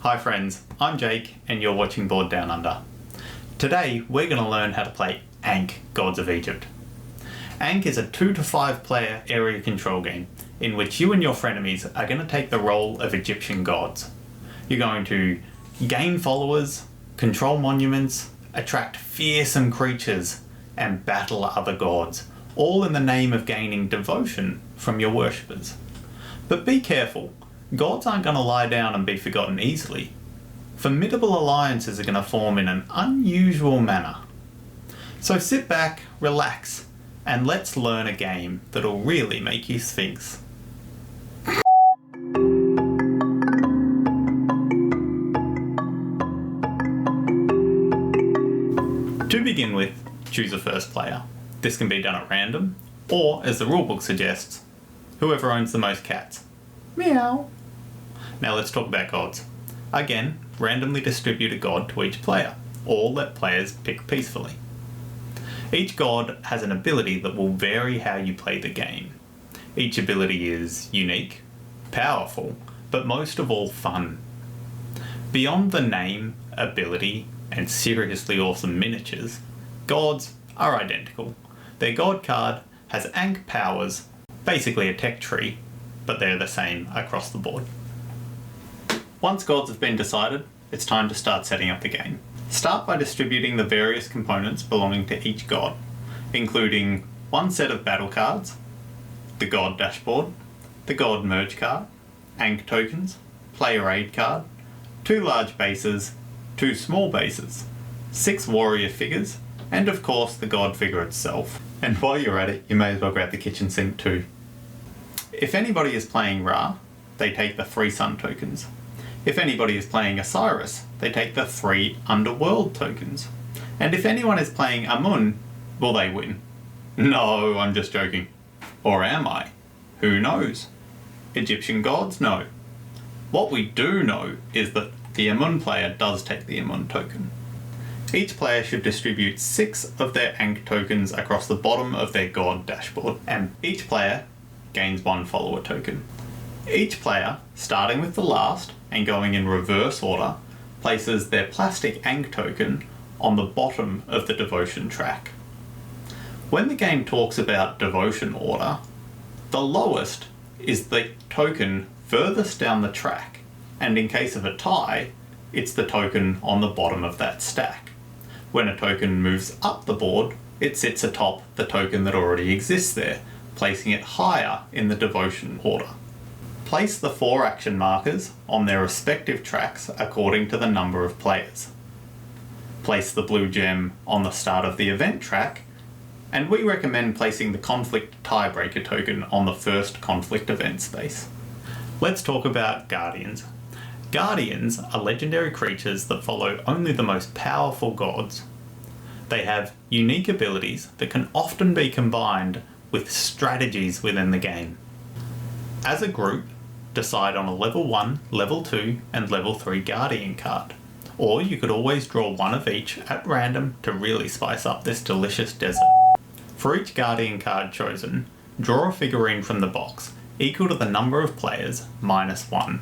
Hi friends, I'm Jake and you're watching Board Down Under. Today we're going to learn how to play Ankh, Gods of Egypt. Ankh is a 2 to 5 player area control game in which you and your frenemies are going to take the role of Egyptian gods. You're going to gain followers, control monuments, attract fearsome creatures, and battle other gods, all in the name of gaining devotion from your worshippers. But be careful, gods aren't going to lie down and be forgotten easily. Formidable alliances are going to form in an unusual manner. So sit back, relax, and let's learn a game that'll really make you sphinx. To begin with, choose a first player. This can be done at random, or as the rulebook suggests, whoever owns the most cats. Meow. Now let's talk about gods. Again, randomly distribute a god to each player, or let players pick peacefully. Each god has an ability that will vary how you play the game. Each ability is unique, powerful, but most of all fun. Beyond the name, ability, and seriously awesome miniatures, gods are identical. Their god card has Ankh powers, basically a tech tree, but they're the same across the board. Once gods have been decided, it's time to start setting up the game. Start by distributing the various components belonging to each god, including one set of battle cards, the god dashboard, the god merge card, Ankh tokens, player aid card, 2 large bases, 2 small bases, 6 warrior figures, and of course the god figure itself. And while you're at it, you may as well grab the kitchen sink too. If anybody is playing Ra, they take the 3 sun tokens. If anybody is playing Osiris, they take the 3 underworld tokens. And if anyone is playing Amun, will they win? No, I'm just joking. Or am I? Who knows? Egyptian gods? No. What we do know is that the Amun player does take the Amun token. Each player should distribute 6 of their Ankh tokens across the bottom of their god dashboard, and each player gains 1 follower token. Each player, starting with the last and going in reverse order, places their plastic Ankh token on the bottom of the devotion track. When the game talks about devotion order, the lowest is the token furthest down the track, and in case of a tie, it's the token on the bottom of that stack. When a token moves up the board, it sits atop the token that already exists there, placing it higher in the devotion order. Place the 4 action markers on their respective tracks according to the number of players. Place the blue gem on the start of the event track, and we recommend placing the conflict tiebreaker token on the first conflict event space. Let's talk about Guardians. Guardians are legendary creatures that follow only the most powerful gods. They have unique abilities that can often be combined with strategies within the game. As a group, decide on a level 1, level 2, and level 3 Guardian card. Or you could always draw one of each at random to really spice up this delicious desert. For each Guardian card chosen, draw a figurine from the box equal to the number of players minus 1.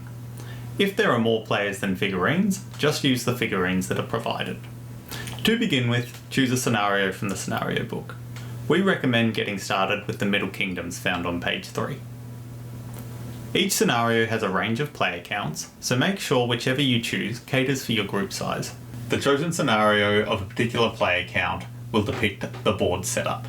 If there are more players than figurines, just use the figurines that are provided. To begin with, choose a scenario from the scenario book. We recommend getting started with the Middle Kingdoms found on page 3. Each scenario has a range of player counts, so make sure whichever you choose caters for your group size. The chosen scenario of a particular player count will depict the board setup,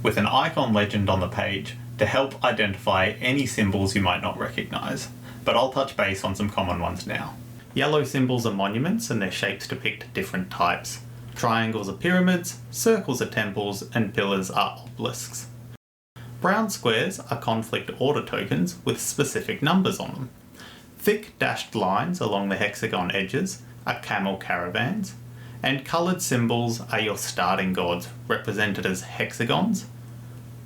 with an icon legend on the page to help identify any symbols you might not recognise, but I'll touch base on some common ones now. Yellow symbols are monuments and their shapes depict different types. Triangles are pyramids, circles are temples, and pillars are obelisks. Brown squares are conflict order tokens with specific numbers on them. Thick dashed lines along the hexagon edges are camel caravans, and coloured symbols are your starting gods represented as hexagons,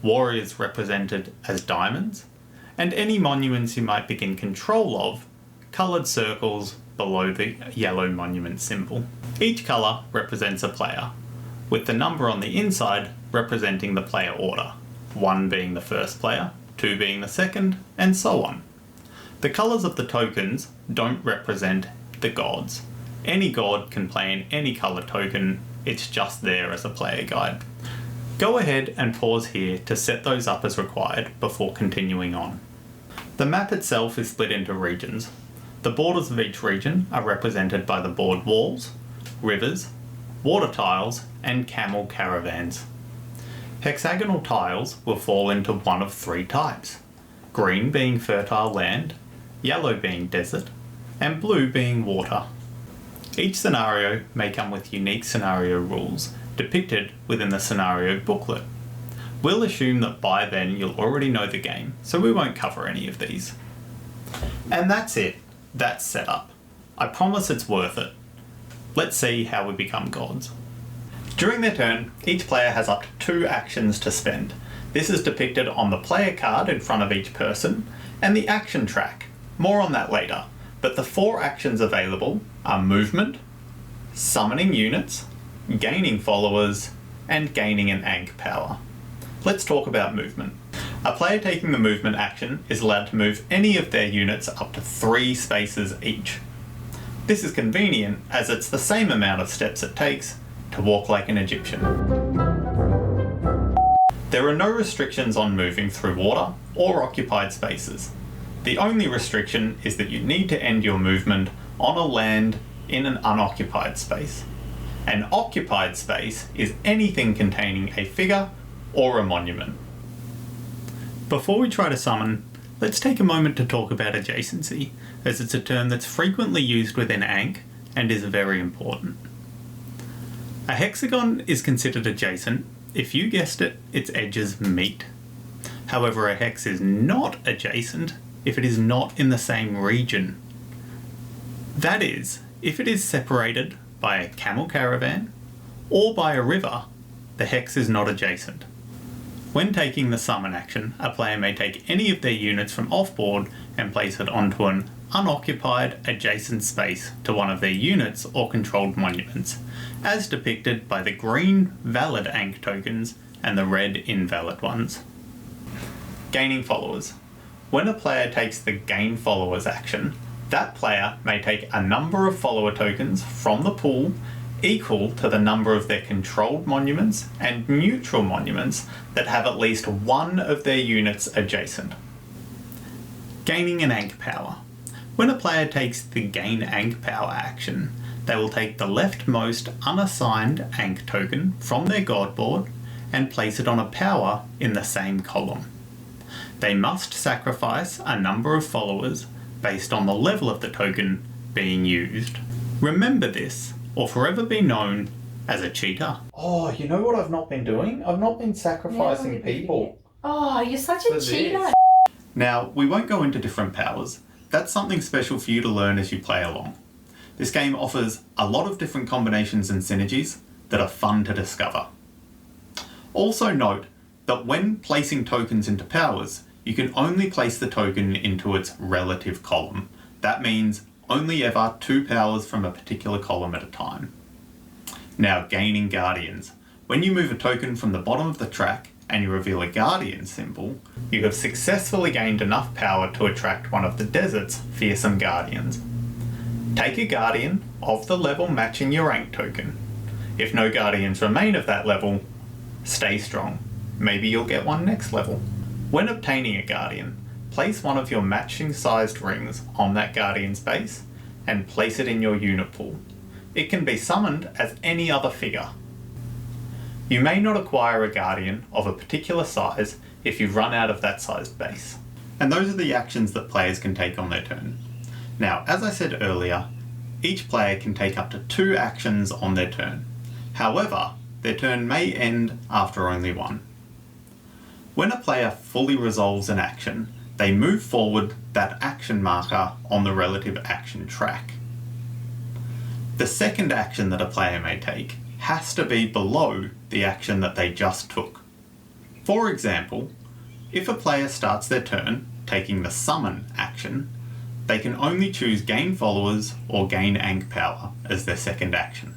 warriors represented as diamonds, and any monuments you might begin control of, coloured circles below the yellow monument symbol. Each colour represents a player, with the number on the inside representing the player order. 1 being the first player, 2 being the second, and so on. The colours of the tokens don't represent the gods. Any god can play in any colour token, it's just there as a player guide. Go ahead and pause here to set those up as required before continuing on. The map itself is split into regions. The borders of each region are represented by the board walls, rivers, water tiles, and camel caravans. Hexagonal tiles will fall into one of three types: green being fertile land, yellow being desert, and blue being water. Each scenario may come with unique scenario rules depicted within the scenario booklet. We'll assume that by then you'll already know the game, so we won't cover any of these. And that's it. That's set up. I promise it's worth it. Let's see how we become gods. During their turn, each player has up to 2 actions to spend. This is depicted on the player card in front of each person, and the action track. More on that later, but the 4 actions available are movement, summoning units, gaining followers, and gaining an Ankh power. Let's talk about movement. A player taking the movement action is allowed to move any of their units up to 3 spaces each. This is convenient as it's the same amount of steps it takes to walk like an Egyptian. There are no restrictions on moving through water or occupied spaces. The only restriction is that you need to end your movement on a land in an unoccupied space. An occupied space is anything containing a figure or a monument. Before we try to summon, let's take a moment to talk about adjacency, as it's a term that's frequently used within Ankh and is very important. A hexagon is considered adjacent if you guessed it, its edges meet. However, a hex is not adjacent if it is not in the same region. That is, if it is separated by a camel caravan or by a river, the hex is not adjacent. When taking the summon action, a player may take any of their units from off-board and place it onto an unoccupied adjacent space to one of their units or controlled monuments, as depicted by the green valid Ankh tokens and the red invalid ones. Gaining followers. When a player takes the gain followers action, that player may take a number of follower tokens from the pool equal to the number of their controlled monuments and neutral monuments that have at least one of their units adjacent. Gaining an Ankh power. When a player takes the gain Ankh power action, they will take the leftmost unassigned Ankh token from their god board and place it on a power in the same column. They must sacrifice a number of followers based on the level of the token being used. Remember this, or forever be known as a cheater. Oh, you know what I've not been doing? I've not been sacrificing people. Oh, you're such a cheater. Now, we won't go into different powers. That's something special for you to learn as you play along. This game offers a lot of different combinations and synergies that are fun to discover. Also note that when placing tokens into powers, you can only place the token into its relative column. That means only ever 2 powers from a particular column at a time. Now, gaining guardians. When you move a token from the bottom of the track and you reveal a guardian symbol, you have successfully gained enough power to attract one of the desert's fearsome guardians. Take a guardian of the level matching your rank token. If no guardians remain of that level, stay strong. Maybe you'll get one next level. When obtaining a guardian, place one of your matching sized rings on that guardian's base and place it in your unit pool. It can be summoned as any other figure. You may not acquire a guardian of a particular size if you run out of that sized base. And those are the actions that players can take on their turn. Now, as I said earlier, each player can take up to 2 actions on their turn. However, their turn may end after only 1. When a player fully resolves an action, they move forward that action marker on the relative action track. The second action that a player may take has to be below the action that they just took. For example, if a player starts their turn taking the summon action, they can only choose gain followers or gain Ankh power as their second action.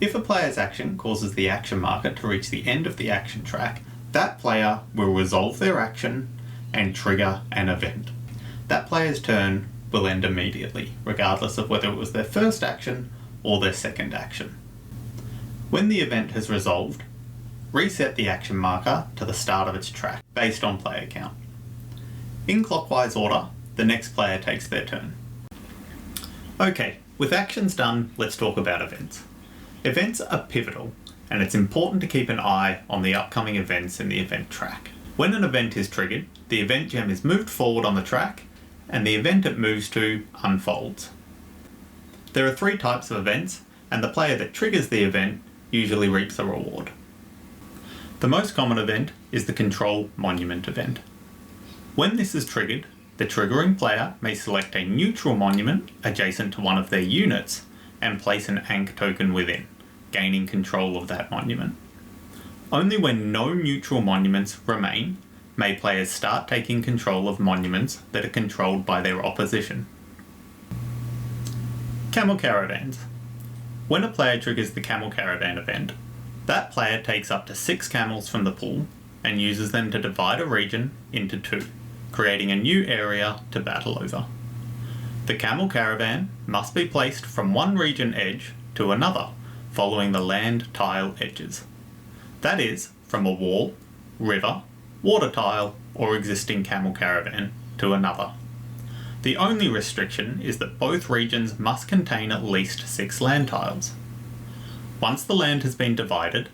If a player's action causes the action marker to reach the end of the action track, that player will resolve their action and trigger an event. That player's turn will end immediately, regardless of whether it was their first action or their second action. When the event has resolved, reset the action marker to the start of its track, based on player count. In clockwise order, the next player takes their turn. Okay, with actions done, let's talk about events. Events are pivotal, and it's important to keep an eye on the upcoming events in the event track. When an event is triggered, the event gem is moved forward on the track, and the event it moves to unfolds. There are 3 types of events, and the player that triggers the event usually reaps a reward. The most common event is the Control Monument event. When this is triggered, the triggering player may select a neutral monument adjacent to one of their units and place an Ankh token within, gaining control of that monument. Only when no neutral monuments remain may players start taking control of monuments that are controlled by their opposition. Camel caravans. When a player triggers the Camel caravan event, that player takes up to 6 camels from the pool and uses them to divide a region into 2, creating a new area to battle over. The Camel caravan must be placed from one region edge to another, following the land tile edges. That is, from a wall, river, water tile, or existing camel caravan to another. The only restriction is that both regions must contain at least 6 land tiles. Once the land has been divided,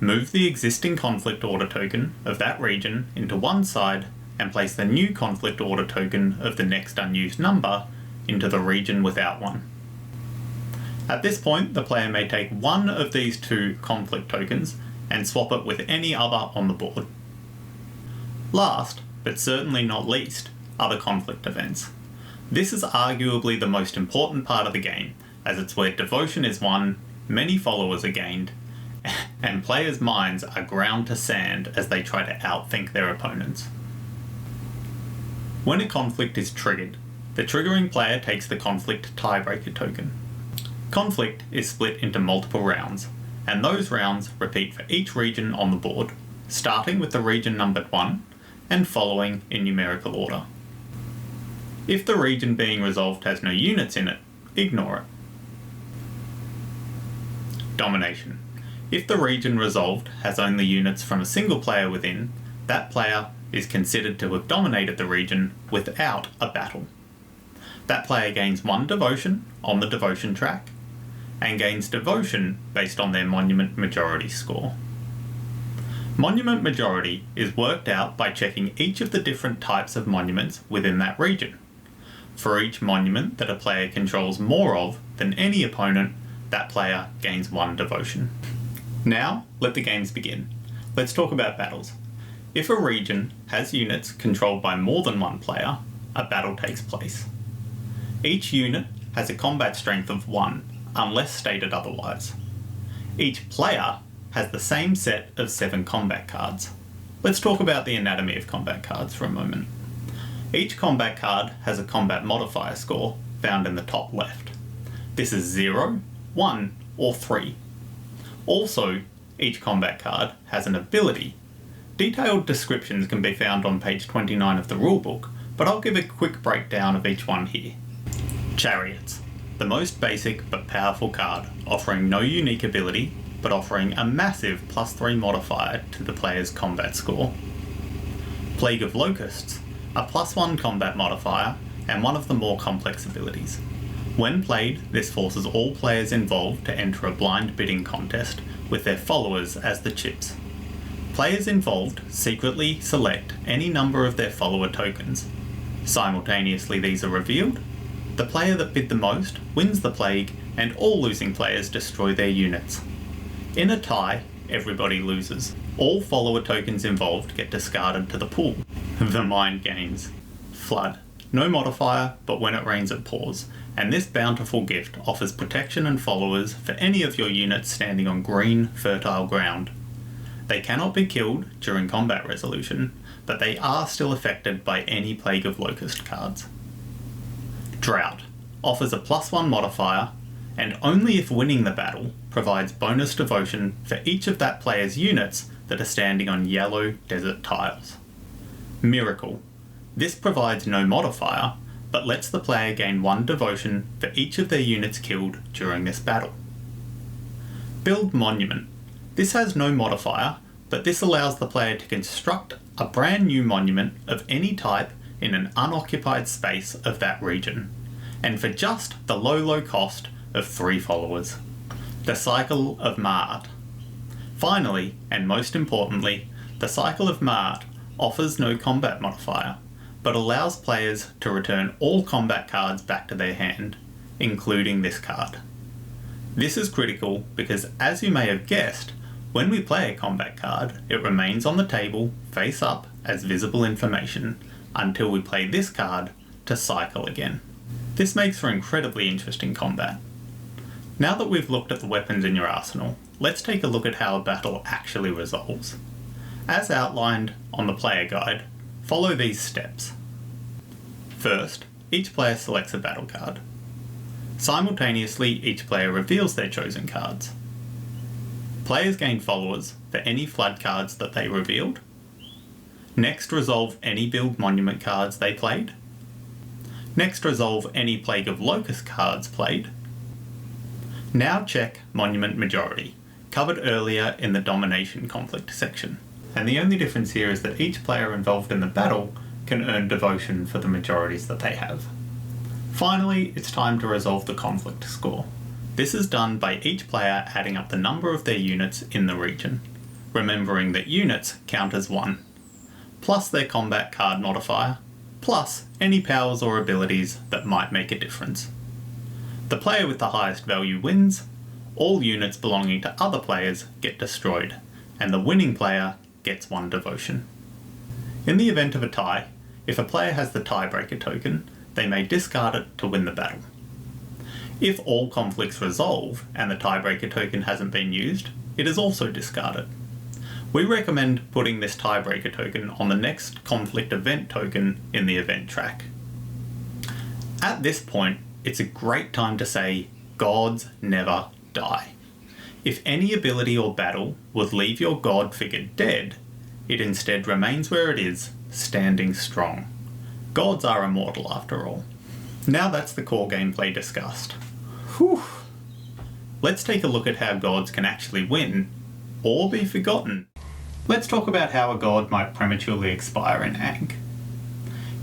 move the existing conflict order token of that region into one side and place the new conflict order token of the next unused number into the region without one. At this point, the player may take one of these 2 conflict tokens and swap it with any other on the board. Last, but certainly not least, are the conflict events. This is arguably the most important part of the game, as it's where devotion is won, many followers are gained, and players' minds are ground to sand as they try to outthink their opponents. When a conflict is triggered, the triggering player takes the conflict tiebreaker token. Conflict is split into multiple rounds, and those rounds repeat for each region on the board, starting with the region numbered 1 and following in numerical order. If the region being resolved has no units in it, ignore it. Domination. If the region resolved has only units from a single player within, that player is considered to have dominated the region without a battle. That player gains 1 devotion on the devotion track, and gains devotion based on their monument majority score. Monument majority is worked out by checking each of the different types of monuments within that region. For each monument that a player controls more of than any opponent, that player gains 1 devotion. Now, let the games begin. Let's talk about battles. If a region has units controlled by more than 1 player, a battle takes place. Each unit has a combat strength of 1, unless stated otherwise. Each player has the same set of 7 combat cards. Let's talk about the anatomy of combat cards for a moment. Each combat card has a combat modifier score found in the top left. This is 0, 1, or 3. Also, each combat card has an ability. Detailed descriptions can be found on page 29 of the rulebook, but I'll give a quick breakdown of each one here. Chariots. The most basic but powerful card, offering no unique ability, but offering a massive +3 modifier to the player's combat score. Plague of Locusts, a +1 combat modifier, and one of the more complex abilities. When played, this forces all players involved to enter a blind bidding contest with their followers as the chips. Players involved secretly select any number of their follower tokens. Simultaneously, these are revealed. The player that bid the most wins the plague, and all losing players destroy their units. In a tie, everybody loses. All follower tokens involved get discarded to the pool. The mind games. Flood. No modifier, but when it rains it pours, and this bountiful gift offers protection and followers for any of your units standing on green, fertile ground. They cannot be killed during combat resolution, but they are still affected by any Plague of Locust cards. Drought. Offers a +1 modifier, and only if winning the battle provides bonus devotion for each of that player's units that are standing on yellow desert tiles. Miracle. This provides no modifier, but lets the player gain 1 devotion for each of their units killed during this battle. Build Monument. This has no modifier, but this allows the player to construct a brand new monument of any type in an unoccupied space of that region, and for just the low cost of 3 followers. The Cycle of Ma'at. Finally, and most importantly, the Cycle of Ma'at offers no combat modifier, but allows players to return all combat cards back to their hand, including this card. This is critical because, as you may have guessed, when we play a combat card, it remains on the table face up as visible information until we play this card to cycle again. This makes for incredibly interesting combat. Now that we've looked at the weapons in your arsenal, let's take a look at how a battle actually resolves. As outlined on the player guide, follow these steps. First, each player selects a battle card. Simultaneously, each player reveals their chosen cards. Players gain followers for any flood cards that they revealed. Next, resolve any build monument cards they played. Next, resolve any Plague of Locust cards played. Now check Monument Majority, covered earlier in the Domination Conflict section. And the only difference here is that each player involved in the battle can earn devotion for the majorities that they have. Finally, it's time to resolve the conflict score. This is done by each player adding up the number of their units in the region, remembering that units count as 1, plus their combat card modifier, plus any powers or abilities that might make a difference. The player with the highest value wins, all units belonging to other players get destroyed, and the winning player gets 1 devotion. In the event of a tie, if a player has the tiebreaker token, they may discard it to win the battle. If all conflicts resolve and the tiebreaker token hasn't been used, it is also discarded. We recommend putting this tiebreaker token on the next conflict event token in the event track. At this point, it's a great time to say, gods never die. If any ability or battle would leave your god figure dead, it instead remains where it is, standing strong. Gods are immortal after all. Now that's the core gameplay discussed. Whew. Let's take a look at how gods can actually win, or be forgotten. Let's talk about how a god might prematurely expire in Ankh.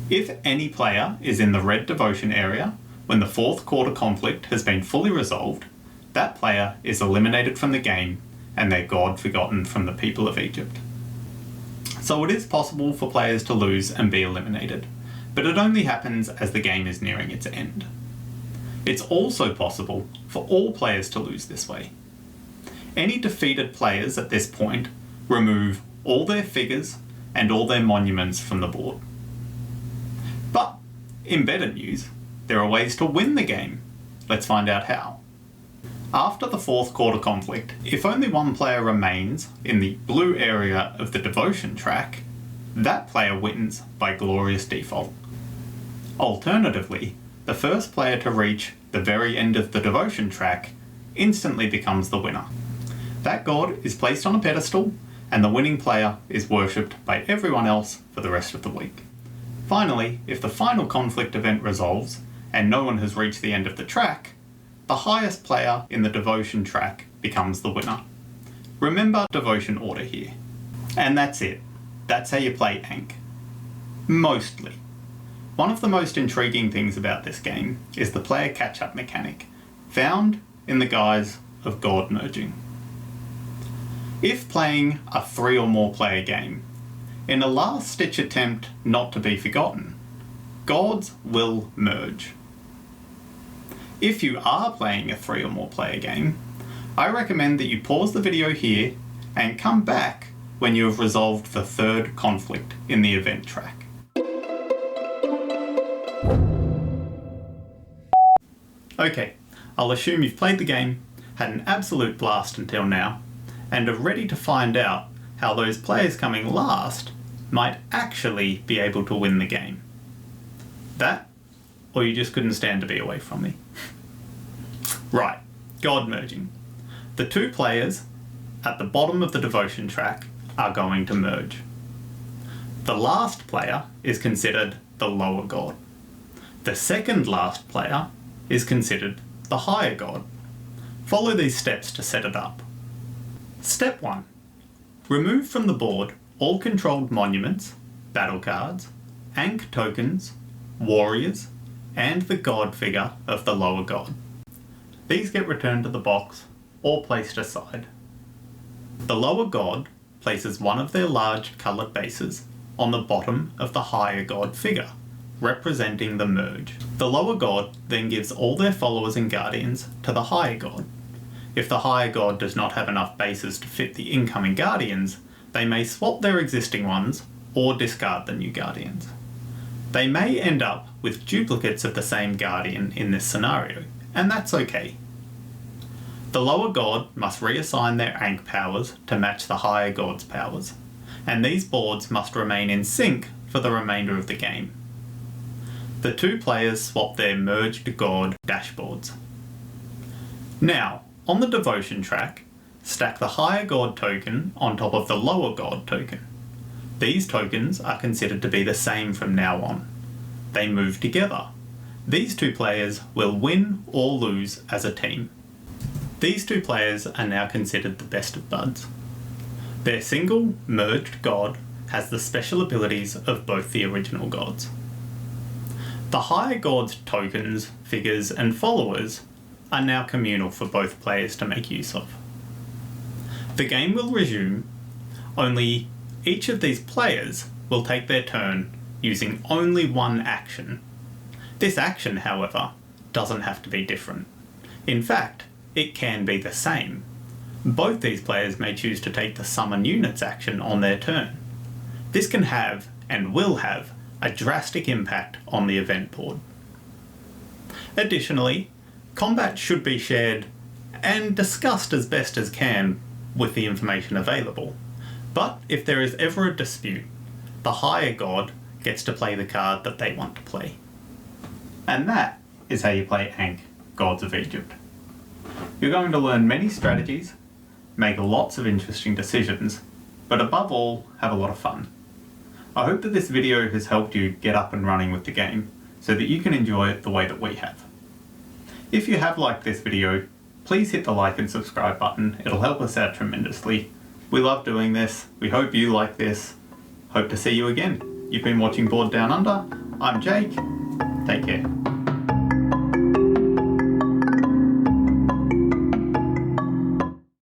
If any player is in the red devotion area when the 4th quarter conflict has been fully resolved, that player is eliminated from the game and their god forgotten from the people of Egypt. So it is possible for players to lose and be eliminated, but it only happens as the game is nearing its end. It's also possible for all players to lose this way. Any defeated players at this point remove all their figures and all their monuments from the board. But, in better news, there are ways to win the game. Let's find out how. After the 4th quarter conflict, if only 1 player remains in the blue area of the devotion track, that player wins by glorious default. Alternatively, the first player to reach the very end of the devotion track instantly becomes the winner. That god is placed on a pedestal, and the winning player is worshipped by everyone else for the rest of the week. Finally, if the final conflict event resolves, and no one has reached the end of the track, the highest player in the devotion track becomes the winner. Remember devotion order here. And that's it. That's how you play Ankh. Mostly. One of the most intriguing things about this game is the player catch-up mechanic, found in the guise of god merging. If playing a 3 or more player game, in a last-ditch attempt not to be forgotten, gods will merge. If you are playing a 3 or more player game, I recommend that you pause the video here and come back when you have resolved the 3rd conflict in the event track. Okay, I'll assume you've played the game, had an absolute blast until now, and are ready to find out how those players coming last might actually be able to win the game. That, or you just couldn't stand to be away from me. Right, god merging. The 2 players at the bottom of the devotion track are going to merge. The last player is considered the lower god. The second last player is considered the higher god. Follow these steps to set it up. Step 1. Remove from the board all controlled monuments, battle cards, Ankh tokens, warriors, and the god figure of the lower god. These get returned to the box or placed aside. The lower god places one of their large coloured bases on the bottom of the higher god figure, representing the merge. The lower god then gives all their followers and guardians to the higher god. If the higher god does not have enough bases to fit the incoming guardians, they may swap their existing ones or discard the new guardians. They may end up with duplicates of the same guardian in this scenario, and that's okay. The lower god must reassign their Ankh powers to match the higher god's powers, and these boards must remain in sync for the remainder of the game. The two players swap their merged god dashboards. Now, on the devotion track, stack the higher god token on top of the lower god token. These tokens are considered to be the same from now on. They move together. These two players will win or lose as a team. These two players are now considered the best of buds. Their single merged god has the special abilities of both the original gods. The higher god's tokens, figures, and followers are now communal for both players to make use of. The game will resume, only each of these players will take their turn using only one action. This action, however, doesn't have to be different. In fact, it can be the same. Both these players may choose to take the summon units action on their turn. This can have, and will have, a drastic impact on the event board. Additionally, combat should be shared and discussed as best as can with the information available. But if there is ever a dispute, the higher god gets to play the card that they want to play. And that is how you play Ankh, Gods of Egypt. You're going to learn many strategies, make lots of interesting decisions, but above all, have a lot of fun. I hope that this video has helped you get up and running with the game, so that you can enjoy it the way that we have. If you have liked this video, please hit the like and subscribe button. It'll help us out tremendously. We love doing this. We hope you like this. Hope to see you again. You've been watching Board Down Under. I'm Jake. Take care.